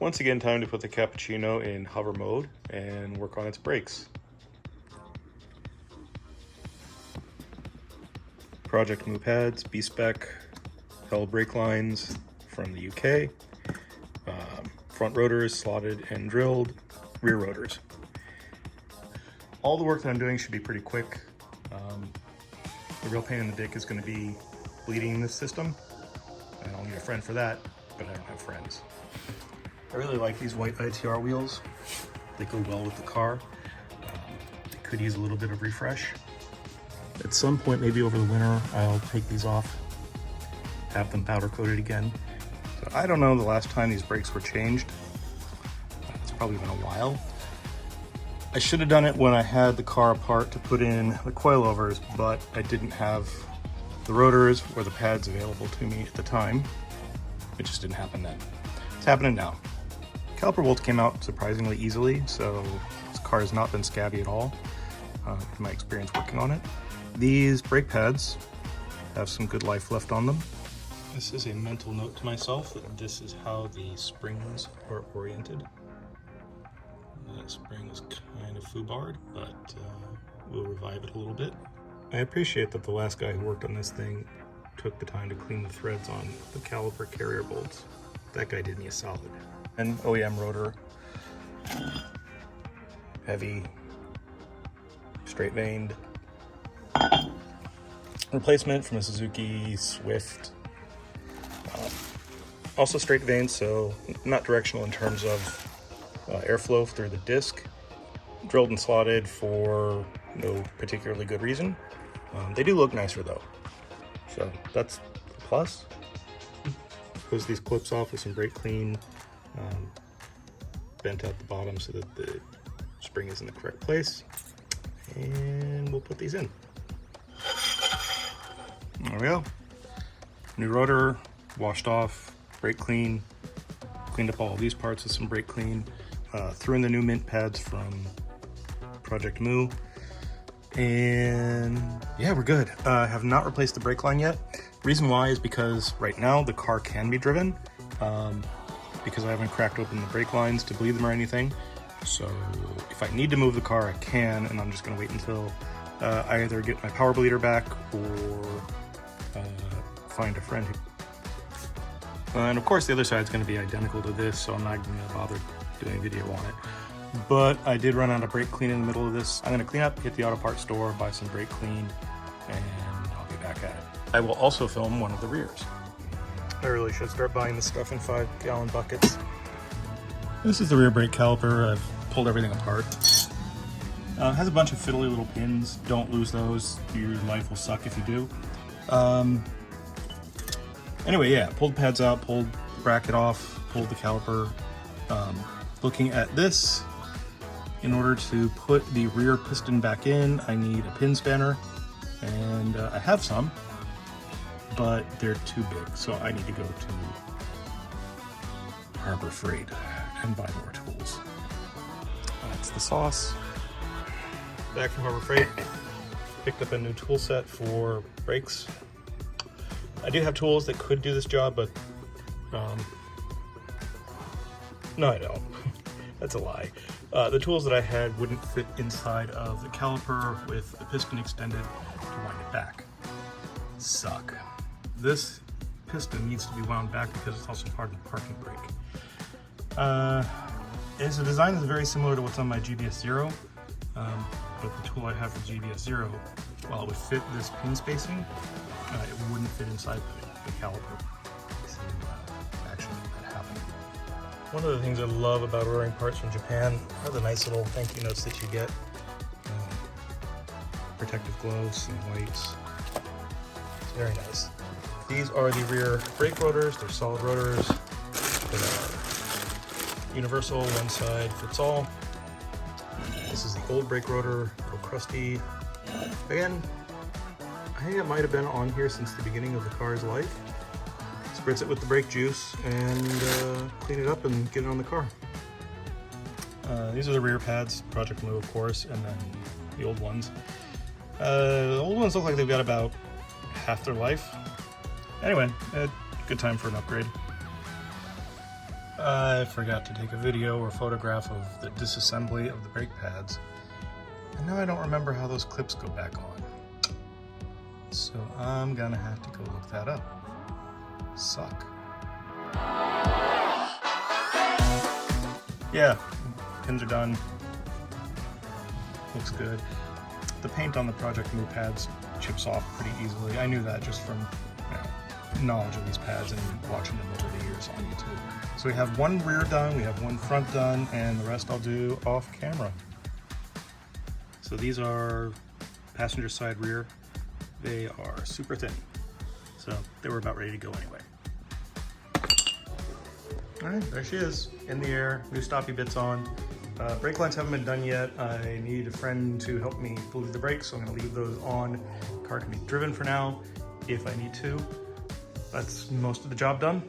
Once again, time to put the Cappuccino in hover mode and work on its brakes. Project Move pads, B-Spec, held brake lines from the UK, front rotors slotted and drilled, rear rotors. All the work that I'm doing should be pretty quick. The real pain in the dick is going to be bleeding this system, and I'll need a friend for that, but I don't have friends. I really like these white ITR wheels. They go well with the car. They could use a little bit of refresh. At some point, maybe over the winter, I'll take these off, have them powder coated again. So I don't know the last time these brakes were changed. It's probably been a while. I should have done it when I had the car apart to put in the coilovers, but I didn't have the rotors or the pads available to me at the time. It just didn't happen then. It's happening now. Caliper bolts came out surprisingly easily, so this car has not been scabby at all, in my experience working on it. These brake pads have some good life left on them. This is a mental note to myself that this is how the springs are oriented. The spring is kind of foobarred, but we'll revive it a little bit. I appreciate that the last guy who worked on this thing took the time to clean the threads on the caliper carrier bolts. That guy did me a solid. An OEM rotor, heavy, straight vaned. Replacement from a Suzuki Swift. Also straight vaned, so not directional in terms of airflow through the disc. Drilled and slotted for no particularly good reason. They do look nicer though, so that's a plus. Close these clips off with some brake clean, bent out the bottom so that the spring is in the correct place, and we'll put these in. There we go. New rotor, washed off, brake clean, cleaned up all these parts with some brake clean, threw in the new mint pads from Project Moo, and yeah, we're good. I have not replaced the brake line yet. Reason why is because right now the car can be driven, because I haven't cracked open the brake lines to bleed them or anything. So if I need to move the car, I can, and I'm just gonna wait until I either get my power bleeder back or find a friend who... and of course the other side is going to be identical to this, so I'm not going to bother doing a video on it. But I did run out of brake clean in the middle of this. I'm going to clean up, hit the auto parts store, buy some brake clean, and I'll be back at it. I will also film one of the rears. I really should start buying this stuff in 5-gallon buckets. This is the rear brake caliper. I've pulled everything apart. It has a bunch of fiddly little pins. Don't lose those. Your life will suck if you do. Anyway, yeah, pulled the pads out, pulled the bracket off, pulled the caliper. Looking at this, in order to put the rear piston back in, I need a pin spanner, and I have some, but they're too big, so I need to go to Harbor Freight and buy more tools. That's the sauce. Back from Harbor Freight, picked up a new tool set for brakes. I do have tools that could do this job, but no, I don't. That's a lie. The tools that I had wouldn't fit inside of the caliper with the piston extended to wind it back. Suck. This piston needs to be wound back because it's also part of the parking brake. The design is very similar to what's on my GBS Zero, but the tool I have for GBS Zero, while it would fit this pin spacing, it wouldn't fit inside the caliper to actually make that happen. One of the things I love about ordering parts from Japan are the nice little thank you notes that you get. Protective gloves and wipes. It's very nice. These are the rear brake rotors. They're solid rotors. They are universal, one side fits all. This is the old brake rotor, a little crusty. Again, I think it might have been on here since the beginning of the car's life. Spritz it with the brake juice and clean it up and get it on the car. These are the rear pads, Project Moo of course, and then the old ones. The old ones look like they've got about half their life. Anyway, good time for an upgrade. I forgot to take a video or photograph of the disassembly of the brake pads. And now I don't remember how those clips go back on. So I'm gonna have to go look that up. Suck. Yeah, pins are done. Looks good. The paint on the Project Move pads chips off pretty easily. I knew that just from knowledge of these pads and watching them over the years on YouTube. So we have one rear done, we have one front done, and the rest I'll do off camera. So these are passenger side rear. They are super thin. So they were about ready to go anyway. All right, there she is, in the air, new stoppy bits on. Brake lines haven't been done yet. I need a friend to help me bleed the brakes, so I'm gonna leave those on. The car can be driven for now, if I need to. That's most of the job done.